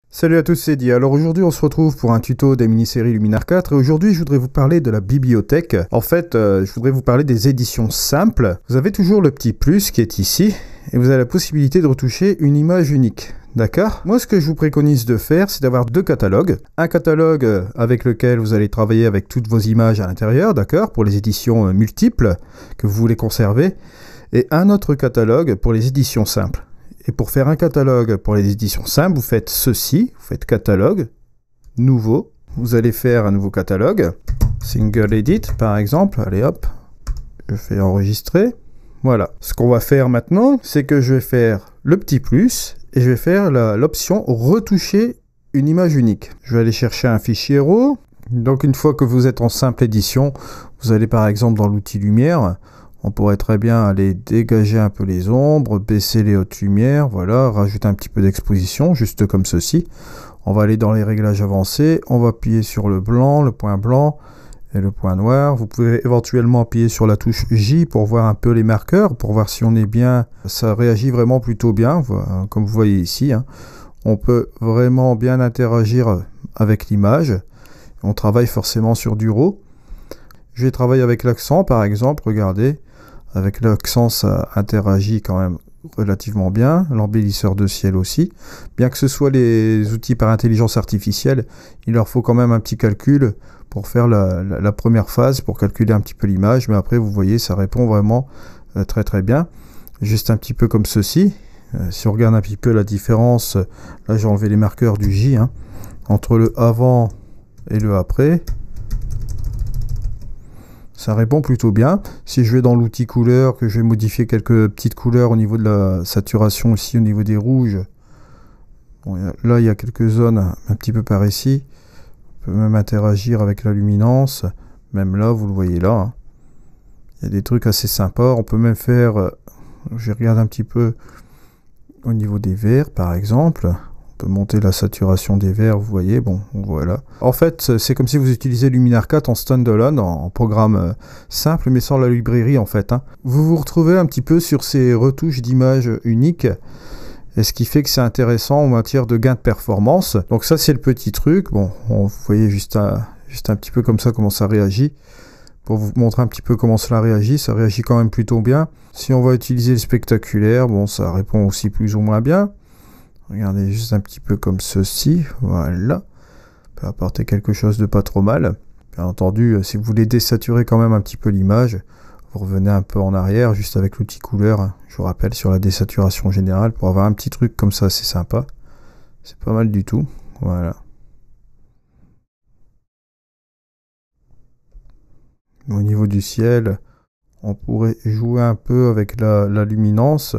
Salut à tous, c'est Di. Alors aujourd'hui on se retrouve pour un tuto des mini-séries Luminar 4 et aujourd'hui je voudrais vous parler de la bibliothèque. En fait, je voudrais vous parler des éditions simples. Vous avez toujours le petit plus qui est ici et vous avez la possibilité de retoucher une image unique. D'accord? Moi ce que je vous préconise de faire c'est d'avoir deux catalogues. Un catalogue avec lequel vous allez travailler avec toutes vos images à l'intérieur, d'accord? Pour les éditions multiples que vous voulez conserver. Et un autre catalogue pour les éditions simples. Et pour faire un catalogue pour les éditions simples, vous faites ceci, vous faites catalogue, nouveau, vous allez faire un nouveau catalogue, single edit par exemple, allez hop, je fais enregistrer, voilà. Ce qu'on va faire maintenant, c'est que je vais faire le petit plus et je vais faire l'option retoucher une image unique. Je vais aller chercher un fichier RAW, donc une fois que vous êtes en simple édition, vous allez par exemple dans l'outil lumière. On pourrait très bien aller dégager un peu les ombres, baisser les hautes lumières, voilà, rajouter un petit peu d'exposition, juste comme ceci. On va aller dans les réglages avancés, on va appuyer sur le blanc, le point blanc et le point noir. Vous pouvez éventuellement appuyer sur la touche J pour voir un peu les marqueurs, pour voir si on est bien. Ça réagit vraiment plutôt bien, comme vous voyez ici. On peut vraiment bien interagir avec l'image. On travaille forcément sur du RAW. Je vais travailler avec l'accent par exemple, regardez. Avec l'accent, ça interagit quand même relativement bien. L'embellisseur de ciel aussi. Bien que ce soit les outils par intelligence artificielle, il leur faut quand même un petit calcul pour faire la première phase, pour calculer un petit peu l'image. Mais après, vous voyez, ça répond vraiment très très bien. Juste un petit peu comme ceci. Si on regarde un petit peu la différence, là j'ai enlevé les marqueurs du J, entre le avant et le après. Ça répond plutôt bien. Si je vais dans l'outil couleur, que je vais modifier quelques petites couleurs au niveau de la saturation aussi, au niveau des rouges. Bon, là, il y a quelques zones un petit peu par ici. On peut même interagir avec la luminance. Même là, vous le voyez là. Il y a des trucs assez sympas. On peut même faire... je regarde un petit peu au niveau des verts, par exemple. On peut monter la saturation des verts, vous voyez, bon, voilà. En fait, c'est comme si vous utilisez Luminar 4 en standalone, en programme simple, mais sans la librairie, en fait. Vous vous retrouvez un petit peu sur ces retouches d'images uniques, et ce qui fait que c'est intéressant en matière de gain de performance. Donc ça, c'est le petit truc. Bon, vous voyez juste un petit peu comme ça, comment ça réagit. Pour vous montrer un petit peu comment cela réagit, ça réagit quand même plutôt bien. Si on va utiliser le spectaculaire, bon, ça répond aussi plus ou moins bien. Regardez juste un petit peu comme ceci, voilà. On peut apporter quelque chose de pas trop mal. Bien entendu, si vous voulez désaturer quand même un petit peu l'image, vous revenez un peu en arrière, juste avec l'outil couleur. Je vous rappelle sur la désaturation générale, pour avoir un petit truc comme ça, c'est sympa. C'est pas mal du tout, voilà. Au niveau du ciel, on pourrait jouer un peu avec la luminance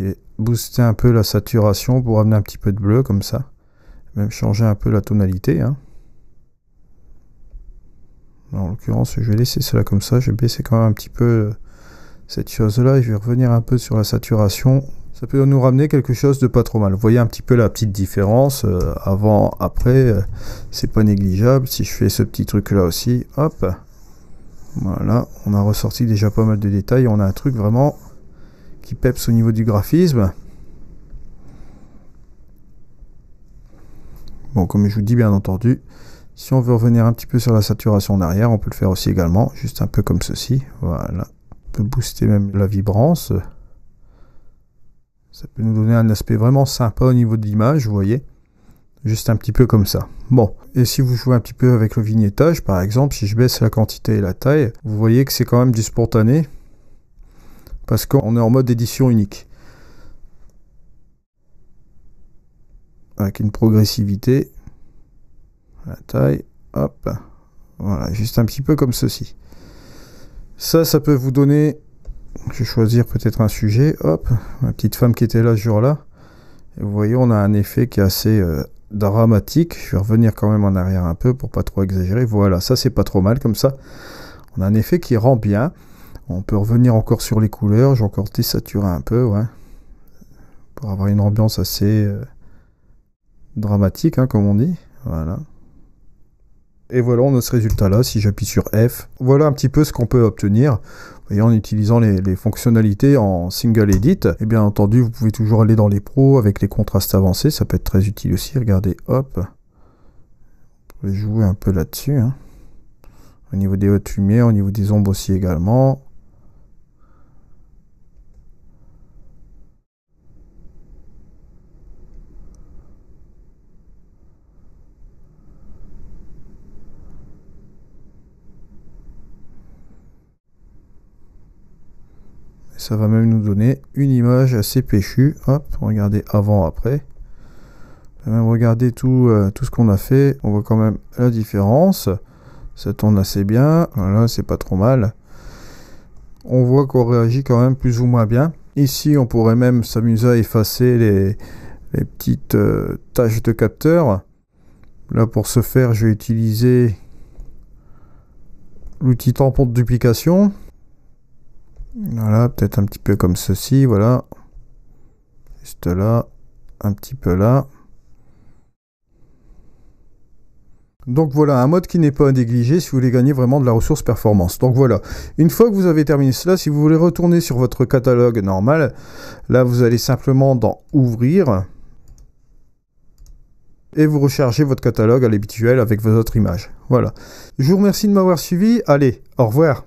et booster un peu la saturation pour amener un petit peu de bleu comme ça. Même changer un peu la tonalité. En l'occurrence, je vais laisser cela comme ça. Je vais baisser quand même un petit peu cette chose-là et je vais revenir un peu sur la saturation. Ça peut nous ramener quelque chose de pas trop mal. Vous voyez un petit peu la petite différence avant, après. C'est pas négligeable. Si je fais ce petit truc-là aussi, hop. Voilà, on a ressorti déjà pas mal de détails. On a un truc vraiment qui peps au niveau du graphisme. Bon, comme je vous dis, bien entendu, si on veut revenir un petit peu sur la saturation en arrière, on peut le faire aussi également, juste un peu comme ceci. Voilà, on peut booster même la vibrance. Ça peut nous donner un aspect vraiment sympa au niveau de l'image, vous voyez. Juste un petit peu comme ça. Bon, et si vous jouez un petit peu avec le vignettage, par exemple, si je baisse la quantité et la taille, vous voyez que c'est quand même du spontané, parce qu'on est en mode édition unique. Avec une progressivité, la taille, hop, voilà, juste un petit peu comme ceci. Ça peut vous donner, je vais choisir peut-être un sujet, hop, ma petite femme qui était là ce jour-là, et vous voyez, on a un effet qui est assez dramatique. Je vais revenir quand même en arrière un peu pour pas trop exagérer, voilà, ça c'est pas trop mal comme ça. On a un effet qui rend bien. On peut revenir encore sur les couleurs, j'ai encore désaturé un peu, ouais, pour avoir une ambiance assez dramatique, comme on dit, voilà. Et voilà, on a ce résultat-là, si j'appuie sur F. Voilà un petit peu ce qu'on peut obtenir. Et en utilisant les fonctionnalités en single edit. Et bien entendu, vous pouvez toujours aller dans les pros avec les contrastes avancés. Ça peut être très utile aussi. Regardez, hop. Vous pouvez jouer un peu là-dessus. Hein. Au niveau des hautes lumières, au niveau des ombres aussi également. Ça va même nous donner une image assez péchue. Hop, regardez avant, après. On peut même regarder tout ce qu'on a fait. On voit quand même la différence. Ça tourne assez bien. Voilà, c'est pas trop mal. On voit qu'on réagit quand même plus ou moins bien. Ici, on pourrait même s'amuser à effacer les petites taches de capteur. Là, pour ce faire, je vais utiliser l'outil tampon de duplication. Voilà, peut-être un petit peu comme ceci, voilà. Juste là, un petit peu là. Donc voilà, un mode qui n'est pas à négliger si vous voulez gagner vraiment de la ressource performance. Donc voilà, une fois que vous avez terminé cela, si vous voulez retourner sur votre catalogue normal, là vous allez simplement dans Ouvrir. Et vous rechargez votre catalogue à l'habituel avec vos autres images. Voilà. Je vous remercie de m'avoir suivi. Allez, au revoir.